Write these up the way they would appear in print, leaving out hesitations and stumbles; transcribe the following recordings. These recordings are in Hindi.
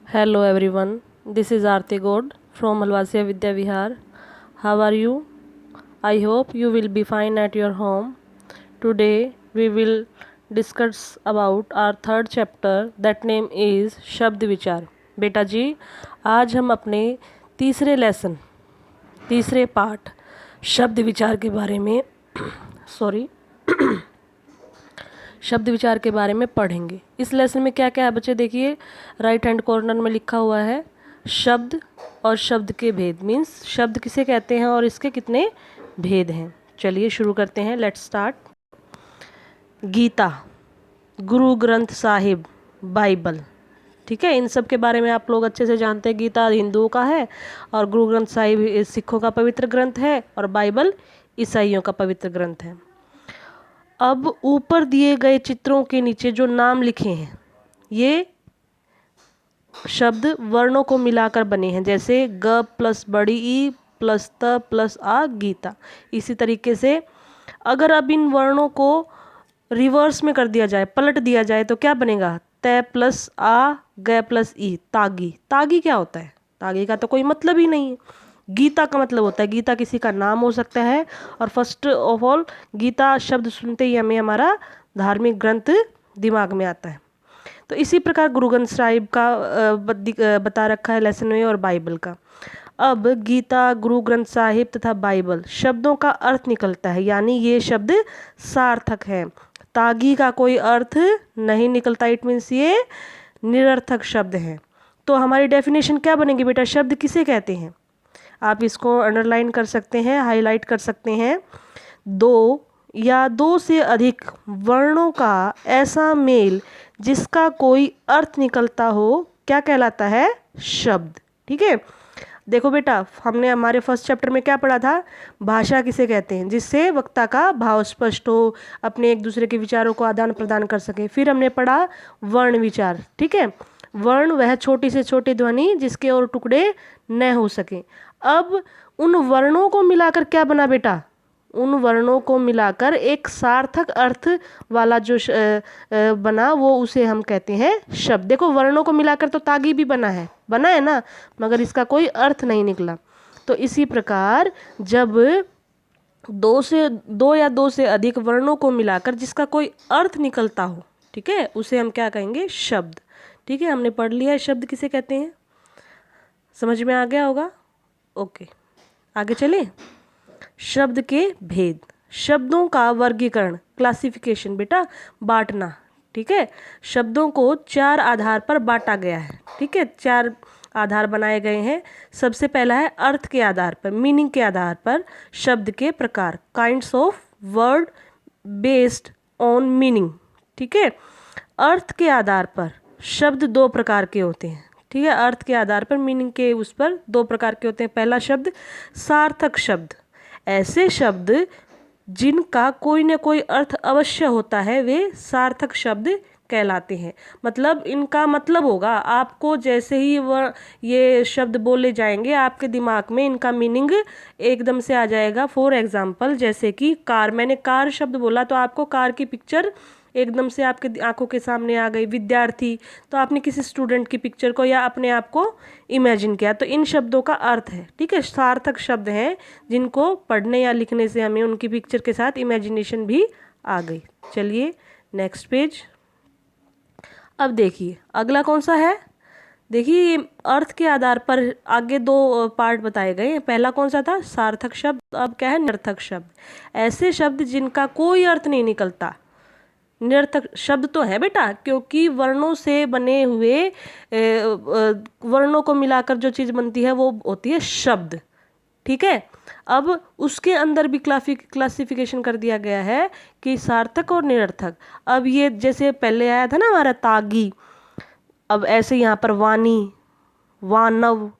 Hello everyone, this is Aarti Gode from Malvasia Vidya Vihar. How are you? I hope you will be fine at your home. Today we will discuss about our third chapter that name is शब्द विचार. बेटा जी, आज हम अपने तीसरे पार्ट शब्द विचार के बारे में शब्द विचार के बारे में पढ़ेंगे। इस लेसन में क्या क्या है बच्चे, देखिए राइट हैंड कॉर्नर में लिखा हुआ है शब्द और शब्द के भेद, मीन्स शब्द किसे कहते हैं और इसके कितने भेद हैं। चलिए शुरू करते हैं, let's start. Gita, Guru Granth Sahib, Bible, ठीक है, इन सब के बारे में आप लोग अच्छे से जानते हैं। गीता हिंदुओं का है और गुरु ग्रंथ साहिब सिखों का पवित्र ग्रंथ है और बाइबल ईसाइयों का पवित्र ग्रंथ है। अब ऊपर दिए गए चित्रों के नीचे जो नाम लिखे हैं ये शब्द वर्णों को मिलाकर बने हैं, जैसे ग प्लस बड़ी ई प्लस त प्लस आ गीता। इसी तरीके से अगर अब इन वर्णों को रिवर्स में कर दिया जाए, पलट दिया जाए, तो क्या बनेगा? त प्लस आ ग प्लस ई, तागी। तागी क्या होता है? तागी का तो कोई मतलब ही नहीं है। गीता का मतलब होता है, गीता किसी का नाम हो सकता है। और फर्स्ट ऑफ ऑल गीता शब्द सुनते ही हमें हमारा धार्मिक ग्रंथ दिमाग में आता है। तो इसी प्रकार गुरु ग्रंथ साहिब का बता रखा है लेसन में, और बाइबल का। अब गीता, गुरु ग्रंथ साहिब तथा बाइबल शब्दों का अर्थ निकलता है, यानी ये शब्द सार्थक है। तागी का कोई अर्थ नहीं निकलता, इट मीन्स ये निरर्थक शब्द है। तो हमारी डेफिनेशन क्या बनेगी बेटा? शब्द किसे कहते हैं? आप इसको अंडरलाइन कर सकते हैं, हाईलाइट कर सकते हैं। दो या दो से अधिक वर्णों का ऐसा मेल जिसका कोई अर्थ निकलता हो क्या कहलाता है? शब्द। ठीक है, देखो बेटा, हमने हमारे फर्स्ट चैप्टर में क्या पढ़ा था? भाषा किसे कहते हैं? जिससे वक्ता का भाव स्पष्ट हो, अपने एक दूसरे के विचारों को आदान प्रदान कर सके। फिर हमने पढ़ा वर्ण विचार। ठीक है, वर्ण वह छोटी से छोटी ध्वनि जिसके और टुकड़े न हो सके। अब उन वर्णों को मिलाकर क्या बना बेटा? उन वर्णों को मिलाकर एक सार्थक अर्थ वाला जो बना, वो उसे हम कहते हैं शब्द। देखो, वर्णों को मिलाकर तो तागी भी बना है ना, मगर इसका कोई अर्थ नहीं निकला। तो इसी प्रकार जब दो या दो से अधिक वर्णों को मिलाकर जिसका कोई अर्थ निकलता हो, ठीक है, उसे हम क्या कहेंगे? शब्द। ठीक है, हमने पढ़ लिया है शब्द किसे कहते हैं, समझ में आ गया होगा। ओके, आगे चलें। शब्द के भेद, शब्दों का वर्गीकरण, क्लासिफिकेशन बेटा, बांटना। ठीक है, शब्दों को चार आधार पर बांटा गया है। ठीक है, चार आधार बनाए गए हैं। सबसे पहला है अर्थ के आधार पर, मीनिंग के आधार पर शब्द के प्रकार, kinds of word based on meaning. ठीक है, अर्थ के आधार पर शब्द दो प्रकार के होते हैं। ठीक है, अर्थ के आधार पर, मीनिंग के उस पर दो प्रकार के होते हैं। पहला शब्द सार्थक शब्द, ऐसे शब्द जिनका कोई न कोई अर्थ अवश्य होता है वे सार्थक शब्द कहलाते हैं। मतलब इनका मतलब होगा, आपको जैसे ही वह ये शब्द बोले जाएंगे आपके दिमाग में इनका मीनिंग एकदम से आ जाएगा। फॉर एग्जाम्पल, जैसे कि कार, मैंने कार शब्द बोला तो आपको कार की पिक्चर एकदम से आपके आंखों के सामने आ गई। विद्यार्थी, तो आपने किसी स्टूडेंट की पिक्चर को या अपने आप को इमेजिन किया। तो इन शब्दों का अर्थ है, ठीक है, सार्थक शब्द हैं जिनको पढ़ने या लिखने से हमें उनकी पिक्चर के साथ इमेजिनेशन भी आ गई। चलिए नेक्स्ट पेज। अब देखिए अगला कौन सा है। देखिए अर्थ के आधार पर आगे दो पार्ट बताए गए हैं। पहला कौन सा था? सार्थक शब्द। अब क्या है? निरर्थक शब्द, ऐसे शब्द जिनका कोई अर्थ नहीं निकलता। निरर्थक शब्द तो है बेटा, क्योंकि वर्णों से बने हुए वर्णों को मिलाकर जो चीज़ बनती है वो होती है शब्द। ठीक है, अब उसके अंदर भी क्लासिफिकेशन कर दिया गया है कि सार्थक और निरर्थक। अब ये जैसे पहले आया था ना हमारा तागी, अब ऐसे यहाँ पर वाणी, वानव,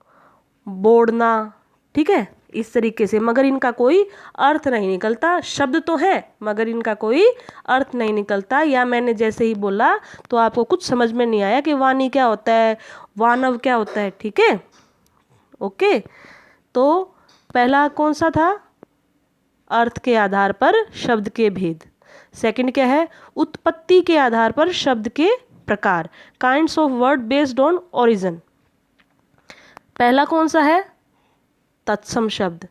बोड़ना, ठीक है, इस तरीके से, मगर इनका कोई अर्थ नहीं निकलता। शब्द तो है मगर इनका कोई अर्थ नहीं निकलता। या मैंने जैसे ही बोला तो आपको कुछ समझ में नहीं आया कि वाणी क्या होता है, वानव क्या होता है। ठीक है, ओके। तो पहला कौन सा था? अर्थ के आधार पर शब्द के भेद। सेकंड क्या है? उत्पत्ति के आधार पर शब्द के प्रकार, kinds of word based on origin. पहला कौन सा है? तत्सम शब्द।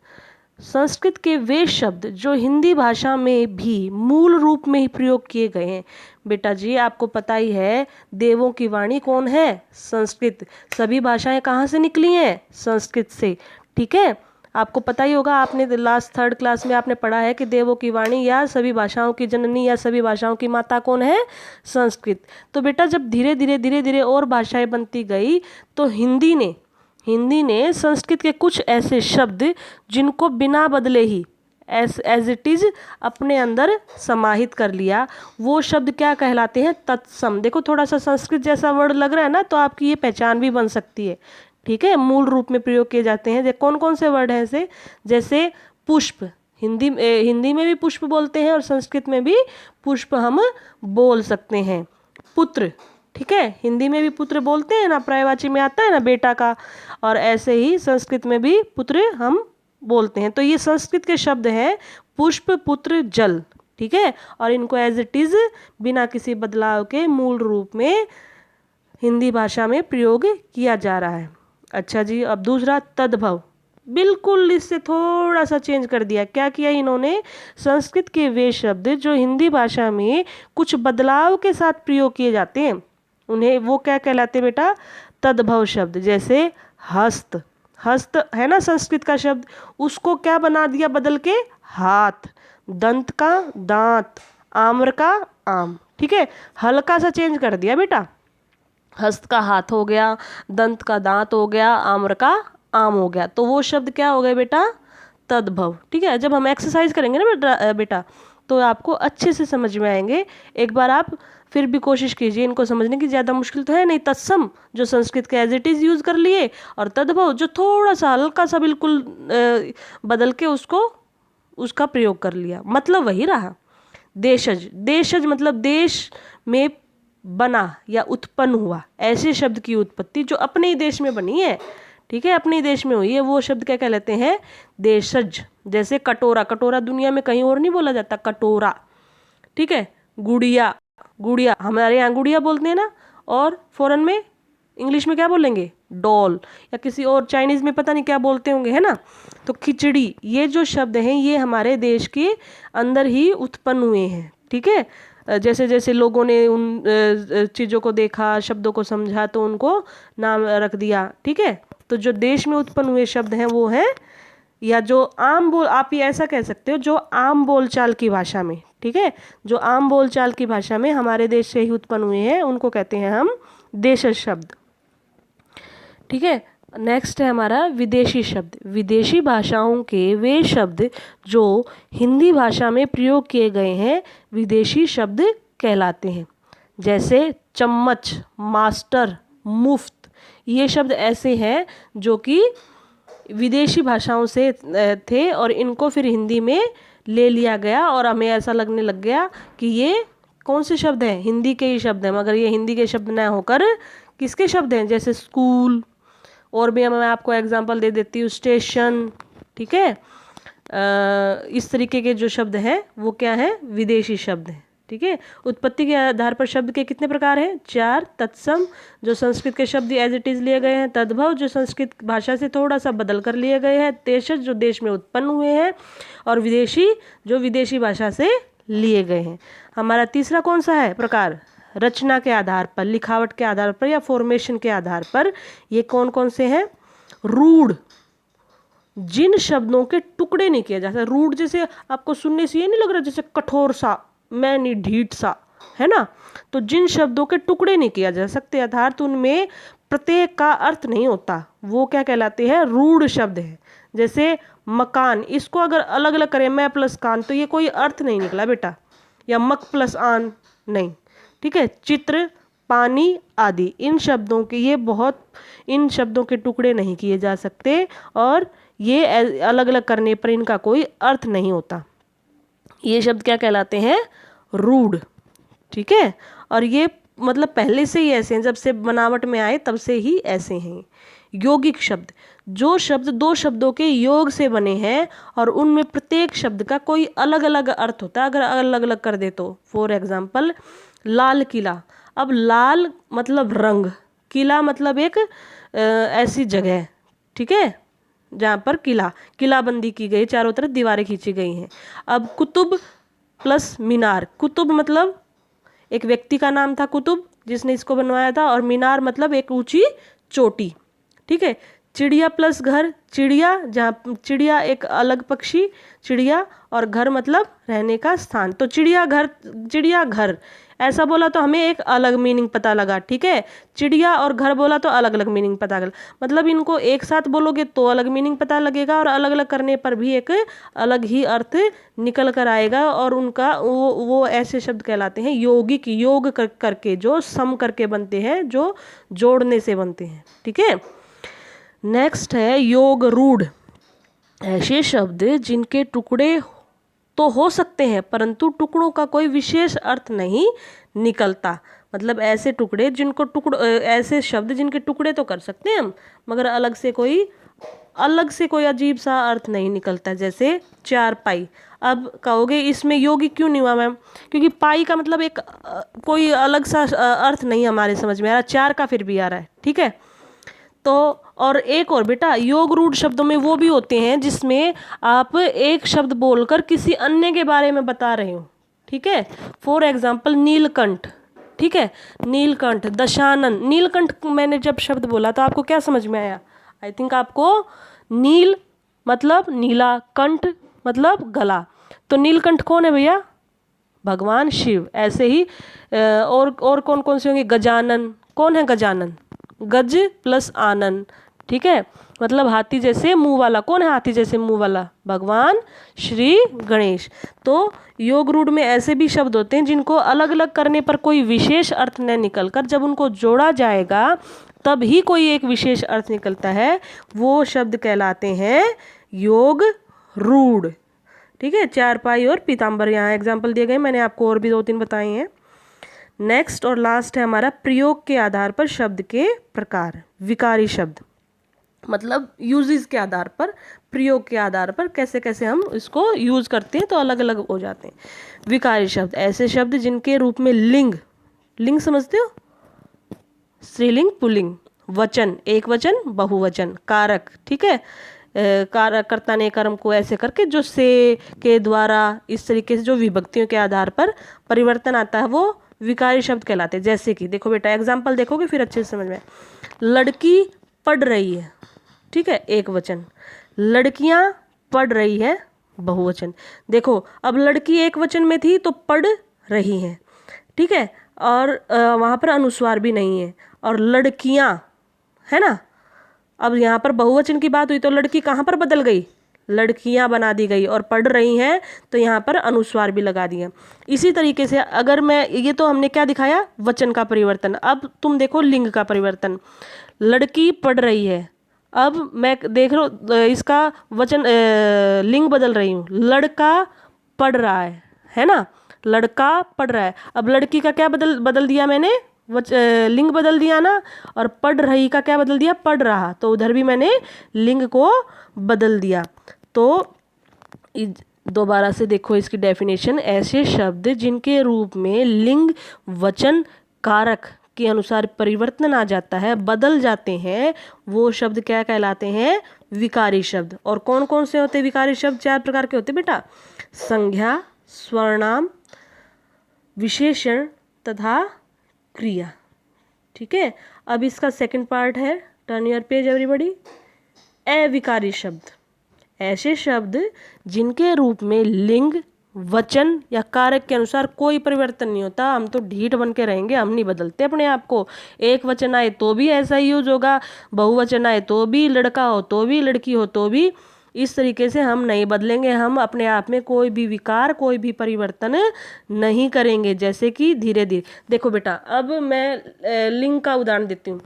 संस्कृत के वे शब्द जो हिंदी भाषा में भी मूल रूप में ही प्रयोग किए गए हैं। बेटा जी आपको पता ही है, देवों की वाणी कौन है? संस्कृत। सभी भाषाएं कहाँ से निकली हैं? संस्कृत से। ठीक है, आपको पता ही होगा, आपने लास्ट 3rd क्लास में आपने पढ़ा है कि देवों की वाणी या सभी भाषाओं की जननी या सभी भाषाओं की माता कौन है? संस्कृत। तो बेटा जब धीरे धीरे और भाषाएं बनती गई तो हिंदी ने संस्कृत के कुछ ऐसे शब्द जिनको बिना बदले ही एज इट इज अपने अंदर समाहित कर लिया, वो शब्द क्या कहलाते हैं? तत्सम। देखो थोड़ा सा संस्कृत जैसा वर्ड लग रहा है ना, तो आपकी ये पहचान भी बन सकती है। ठीक है, मूल रूप में प्रयोग किए जाते हैं। कौन कौन से वर्ड हैं ऐसे? जैसे पुष्प, हिंदी में भी पुष्प बोलते हैं और संस्कृत में भी पुष्प हम बोल सकते हैं। पुत्र, ठीक है, हिंदी में भी पुत्र बोलते हैं ना, पर्यायवाची में आता है ना बेटा का, और ऐसे ही संस्कृत में भी पुत्र हम बोलते हैं। तो ये संस्कृत के शब्द हैं पुष्प, पुत्र, जल। ठीक है, और इनको एज इट इज बिना किसी बदलाव के मूल रूप में हिंदी भाषा में प्रयोग किया जा रहा है। अच्छा जी, अब दूसरा तद्भव। बिल्कुल इससे थोड़ा सा चेंज कर दिया। क्या किया इन्होंने? संस्कृत के वे शब्द जो हिंदी भाषा में कुछ बदलाव के साथ प्रयोग किए जाते हैं, उन्हें वो क्या कहलाते हैं बेटा? तद्भव शब्द। जैसे हस्त, हस्त है ना संस्कृत का शब्द, उसको क्या बना दिया बदल के? हाथ। दंत का दांत, आम्र का आम। ठीक है, हल्का सा चेंज कर दिया बेटा। हस्त का हाथ हो गया, दंत का दांत हो गया, आम्र का आम हो गया। तो वो शब्द क्या हो गए बेटा? तद्भव। ठीक है, जब हम एक्सरसाइज करेंगे ना बेटा तो आपको अच्छे से समझ में आएंगे। एक बार आप फिर भी कोशिश कीजिए इनको समझने की। ज़्यादा मुश्किल तो है नहीं। तत्सम जो संस्कृत के एज इट इज़ यूज़ कर लिए, और तद्भव जो थोड़ा सा हल्का सा बिल्कुल बदल के उसका प्रयोग कर लिया, मतलब वही रहा। देशज, देशज मतलब देश में बना या उत्पन्न हुआ, ऐसे शब्द की उत्पत्ति जो अपने ही देश में बनी है। ठीक है, अपने ही देश में हुई है, वो शब्द क्या कहलाते हैं? देशज। जैसे कटोरा, कटोरा दुनिया में कहीं और नहीं बोला जाता, कटोरा। ठीक है, गुड़िया, गुड़िया हमारे यहाँ गुड़िया बोलते हैं ना, और फॉरेन में इंग्लिश में क्या बोलेंगे? डॉल, या किसी और चाइनीज़ में पता नहीं क्या बोलते होंगे, है ना। तो खिचड़ी, ये जो शब्द हैं ये हमारे देश के अंदर ही उत्पन्न हुए हैं। ठीक है, जैसे जैसे लोगों ने उन चीज़ों को देखा, शब्दों को समझा, तो उनको नाम रख दिया। ठीक है, तो जो देश में उत्पन्न हुए शब्द हैं वो हैं, या जो आम बोल, आप ये ऐसा कह सकते हो, जो आम बोलचाल की भाषा में, ठीक है, जो आम बोलचाल की भाषा में हमारे देश से ही उत्पन्न हुए हैं, उनको कहते हैं हम देशज शब्द। ठीक है, नेक्स्ट है हमारा विदेशी शब्द। विदेशी भाषाओं के वे शब्द जो हिंदी भाषा में प्रयोग किए गए हैं विदेशी शब्द कहलाते हैं। जैसे चम्मच, मास्टर, मुफ्त, ये शब्द ऐसे हैं जो कि विदेशी भाषाओं से थे और इनको फिर हिंदी में ले लिया गया, और हमें ऐसा लगने लग गया कि ये कौन से शब्द हैं? हिंदी के ही शब्द हैं, मगर ये हिंदी के शब्द न होकर किसके शब्द हैं? जैसे स्कूल, और भी मैं आपको एग्जांपल दे देती हूँ, स्टेशन। ठीक है, इस तरीके के जो शब्द हैं वो क्या हैं? विदेशी शब्द हैं। ठीक है, उत्पत्ति के आधार पर शब्द के कितने प्रकार हैं? 4। तत्सम जो संस्कृत के शब्द एज इट इज़ लिए गए हैं, तद्भव जो संस्कृत भाषा से थोड़ा सा बदल कर लिए गए हैं, देशज जो देश में उत्पन्न हुए हैं, और विदेशी जो विदेशी भाषा से लिए गए हैं। हमारा तीसरा कौन सा है प्रकार? रचना के आधार पर, लिखावट के आधार पर, या फॉर्मेशन के आधार पर। ये कौन कौन से हैं? रूढ़, जिन शब्दों के टुकड़े नहीं किया जाता। रूढ़ जैसे आपको सुनने से ये नहीं लग रहा जैसे कठोर सा, मैं नहीं ढीठ सा, है ना। तो जिन शब्दों के टुकड़े नहीं किया जा सकते, अर्थात उनमें प्रत्येक का अर्थ नहीं होता, वो क्या कहलाते हैं? रूढ़ शब्द है। जैसे मकान, इसको अगर अलग अलग करें, मैं प्लस कान, तो ये कोई अर्थ नहीं निकला बेटा, या मक प्लस आन, नहीं। ठीक है, चित्र, पानी आदि, इन शब्दों के इन शब्दों के टुकड़े नहीं किए जा सकते, और ये अलग अलग करने पर इनका कोई अर्थ नहीं होता। ये शब्द क्या कहलाते हैं? रूढ़। ठीक है, और ये मतलब पहले से ही ऐसे हैं, जब से बनावट में आए तब से ही ऐसे हैं। यौगिक शब्द, जो शब्द दो शब्दों के योग से बने हैं और उनमें प्रत्येक शब्द का कोई अलग अलग अर्थ होता है, अगर अलग अलग कर दे तो। फॉर एग्जाम्पल लाल किला, अब लाल मतलब रंग, किला मतलब एक ऐसी जगह, ठीक है, जहाँ पर किलाबंदी की गई, चारों तरफ दीवारें खींची गई हैं। अब कुतुब प्लस मीनार, कुतुब मतलब एक व्यक्ति का नाम था कुतुब जिसने इसको बनवाया था, और मीनार मतलब एक ऊंची चोटी, ठीक है। चिड़िया प्लस घर, चिड़िया जहाँ चिड़िया एक अलग पक्षी चिड़िया, और घर मतलब रहने का स्थान। तो चिड़िया घर ऐसा बोला तो हमें एक अलग मीनिंग पता लगा, ठीक है। चिड़िया और घर बोला तो अलग अलग मीनिंग पता लगा, मतलब इनको एक साथ बोलोगे तो अलग मीनिंग पता लगेगा, और अलग अलग करने पर भी एक अलग ही अर्थ निकल कर आएगा। और उनका वो ऐसे शब्द कहलाते हैं यौगिक, योग करके जो सम करके बनते हैं, जो जोड़ने से बनते हैं, ठीक है। नेक्स्ट है योग रूढ़, ऐसे शब्द जिनके टुकड़े तो हो सकते हैं परंतु टुकड़ों का कोई विशेष अर्थ नहीं निकलता। मतलब ऐसे टुकड़े जिनको ऐसे शब्द जिनके टुकड़े तो कर सकते हैं हम, मगर अलग से कोई अजीब सा अर्थ नहीं निकलता। जैसे चारपाई, अब कहोगे इसमें योगी क्यों नहीं हुआ मैम, क्योंकि पाई का मतलब एक कोई अलग सा अर्थ नहीं हमारे समझ में आ रहा, चार का फिर भी आ रहा है, ठीक है। तो और एक और बेटा, योग रूढ़ शब्दों में वो भी होते हैं जिसमें आप एक शब्द बोलकर किसी अन्य के बारे में बता रहे हो, ठीक है। फॉर एग्जाम्पल नीलकंठ, ठीक है, नीलकंठ, दशानन। नीलकंठ मैंने जब शब्द बोला तो आपको क्या समझ में आया? आई थिंक आपको नील मतलब नीला, कंठ मतलब गला, तो नीलकंठ कौन है भैया? भगवान शिव। ऐसे ही और कौन कौन से होंगे? गजानन, कौन है गजानन? गज प्लस आनन, ठीक है, मतलब हाथी जैसे मुंह वाला। कौन है हाथी जैसे मुंह वाला? भगवान श्री गणेश। तो योग रूढ़ में ऐसे भी शब्द होते हैं जिनको अलग अलग करने पर कोई विशेष अर्थ न निकलकर जब उनको जोड़ा जाएगा तब ही कोई एक विशेष अर्थ निकलता है, वो शब्द कहलाते हैं योग रूढ़, ठीक है। चारपाई और पीताम्बर यहाँ एग्जाम्पल दिए गए, मैंने आपको और भी 2-3 बताए हैं। नेक्स्ट और लास्ट है हमारा प्रयोग के आधार पर शब्द के प्रकार। विकारी शब्द मतलब यूजेस के आधार पर, प्रयोग के आधार पर कैसे कैसे हम इसको यूज करते हैं तो अलग अलग हो जाते हैं। विकारी शब्द ऐसे शब्द जिनके रूप में लिंग समझते हो? स्त्रीलिंग, पुल्लिंग, वचन, एक वचन, बहुवचन, कारक, ठीक है, कर्ता ने कर्म को ऐसे करके जो से के द्वारा इस तरीके से जो विभक्तियों के आधार पर परिवर्तन आता है वो विकारी शब्द कहलाते हैं। जैसे कि देखो बेटा एग्जाम्पल देखोगे फिर अच्छे से समझ में। लड़की पढ़ रही है, ठीक है, एक वचन। लड़कियां पढ़ रही है, बहुवचन। देखो अब लड़की एक वचन में थी तो पढ़ रही है, ठीक है, और वहाँ पर अनुस्वार भी नहीं है। और लड़कियां है ना, अब यहाँ पर बहुवचन की बात हुई तो लड़की कहाँ पर बदल गई? लड़कियां बना दी गई, और पढ़ रही हैं तो यहाँ पर अनुस्वार भी लगा दिया। इसी तरीके से अगर मैं, ये तो हमने क्या दिखाया? वचन का परिवर्तन। अब तुम देखो लिंग का परिवर्तन। लड़की पढ़ रही है, अब मैं देख लो इसका वचन लिंग बदल रही हूँ। लड़का पढ़ रहा है ना, लड़का पढ़ रहा है। अब लड़की का क्या बदल दिया मैंने? लिंग बदल दिया ना। और पढ़ रही का क्या बदल दिया? पढ़ रहा, तो उधर भी मैंने लिंग को बदल दिया। तो दोबारा से देखो इसकी डेफिनेशन, ऐसे शब्द जिनके रूप में लिंग वचन कारक के अनुसार परिवर्तन आ जाता है, बदल जाते हैं, वो शब्द क्या कहलाते हैं? विकारी शब्द। और कौन कौन से होते हैं विकारी शब्द? 4 प्रकार के होते हैं बेटा, संज्ञा, स्वर्णाम, विशेषण तथा क्रिया, ठीक है। अब इसका सेकंड पार्ट है, टर्न योर पेज एवरीबॉडी। अविकारी शब्द ऐसे शब्द जिनके रूप में लिंग वचन या कारक के अनुसार कोई परिवर्तन नहीं होता। हम तो ढीठ बन के रहेंगे, हम नहीं बदलते अपने आप को। एक वचन आए तो भी ऐसा ही यूज होगा, बहुवचन आए तो भी, लड़का हो तो भी, लड़की हो तो भी, इस तरीके से हम नहीं बदलेंगे। हम अपने आप में कोई भी विकार, कोई भी परिवर्तन नहीं करेंगे। जैसे कि धीरे धीरे देखो बेटा, अब मैं लिंग का उदाहरण देती हूँ।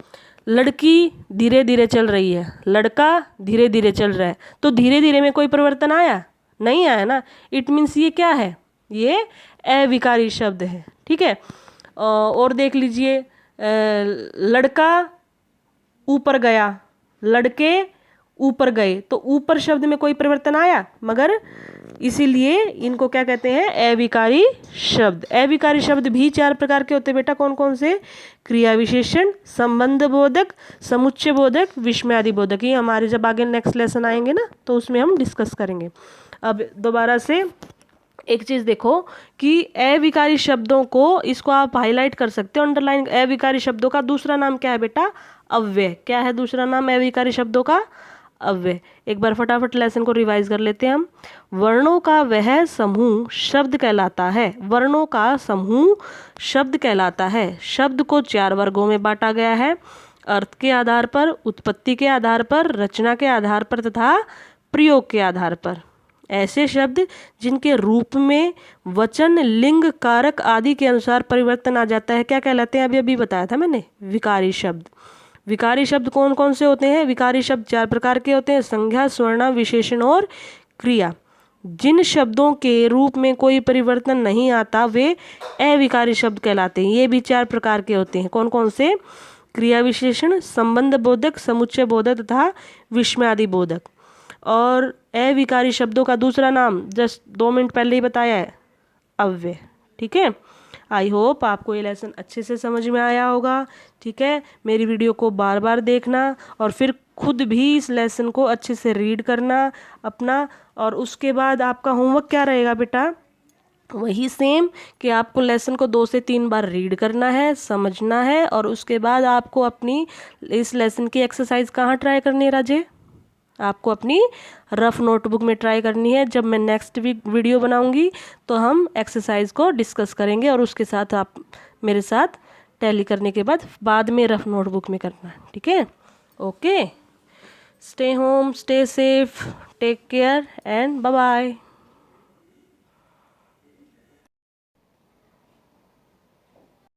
लड़की धीरे धीरे चल रही है, लड़का धीरे धीरे चल रहा है, तो धीरे धीरे में कोई परिवर्तन आया? नहीं आया ना। इट मीन्स ये क्या है? ये अविकारी शब्द है, ठीक है। और देख लीजिए, लड़का ऊपर गया, लड़के ऊपर गए, तो ऊपर शब्द में कोई परिवर्तन आया? मगर इसीलिए इनको क्या कहते हैं, अविकारी शब्द। अविकारी शब्द भी 4 प्रकार के होते हैं बेटा, कौन कौन से, क्रिया विशेषण, संबंध बोधक, समुच्चय बोधक, विस्मयादि बोधक। ये हमारे जब आगे नेक्स्ट लेसन आएंगे ना तो उसमें हम डिस्कस करेंगे। अब दोबारा से एक चीज़ देखो कि अविकारी शब्दों को, इसको आप हाईलाइट कर सकते हो, अंडरलाइन। अविकारी शब्दों का दूसरा नाम क्या है बेटा, अव्यय। क्या है दूसरा नाम अविकारी शब्दों का, अव्यय। एक बार फटाफट लेसन को रिवाइज कर लेते हैं हम। वर्णों का वह समूह शब्द कहलाता है। वर्णों का समूह शब्द कहलाता है। शब्द को 4 वर्गों में बांटा गया है, अर्थ के आधार पर, उत्पत्ति के आधार पर, रचना के आधार पर तथा प्रयोग के आधार पर। ऐसे शब्द जिनके रूप में वचन, लिंग, कारक आदि के अनुसार परिवर्तन आ जाता है क्या कहलाते हैं, अभी अभी बताया था मैंने, विकारी शब्द। विकारी शब्द कौन कौन से होते हैं, विकारी शब्द 4 प्रकार के होते हैं, संज्ञा, सर्वनाम, विशेषण और क्रिया। जिन शब्दों के रूप में कोई परिवर्तन नहीं आता वे अविकारी शब्द कहलाते हैं। ये भी 4 प्रकार के होते हैं, कौन कौन से, क्रिया विशेषण, संबंध बोधक, समुच्चय बोधक तथा विस्मयादि बोधक। और अविकारी शब्दों का दूसरा नाम जस्ट 2 मिनट पहले ही बताया है, अव्यय। ठीक है, आई होप आपको ये लेसन अच्छे से समझ में आया होगा। ठीक है, मेरी वीडियो को बार बार देखना और फिर खुद भी इस लेसन को अच्छे से रीड करना अपना। और उसके बाद आपका होमवर्क क्या रहेगा बेटा, वही सेम कि आपको लेसन को 2 से 3 बार रीड करना है, समझना है, और उसके बाद आपको अपनी इस लेसन की एक्सरसाइज कहाँ ट्राई करनी है राजे, आपको अपनी रफ नोटबुक में ट्राई करनी है। जब मैं नेक्स्ट वीक वीडियो बनाऊंगी तो हम एक्सरसाइज को डिस्कस करेंगे और उसके साथ आप मेरे साथ टैली करने के बाद में रफ नोटबुक में करना। ठीक है, okay, stay home, stay safe, take care and bye bye.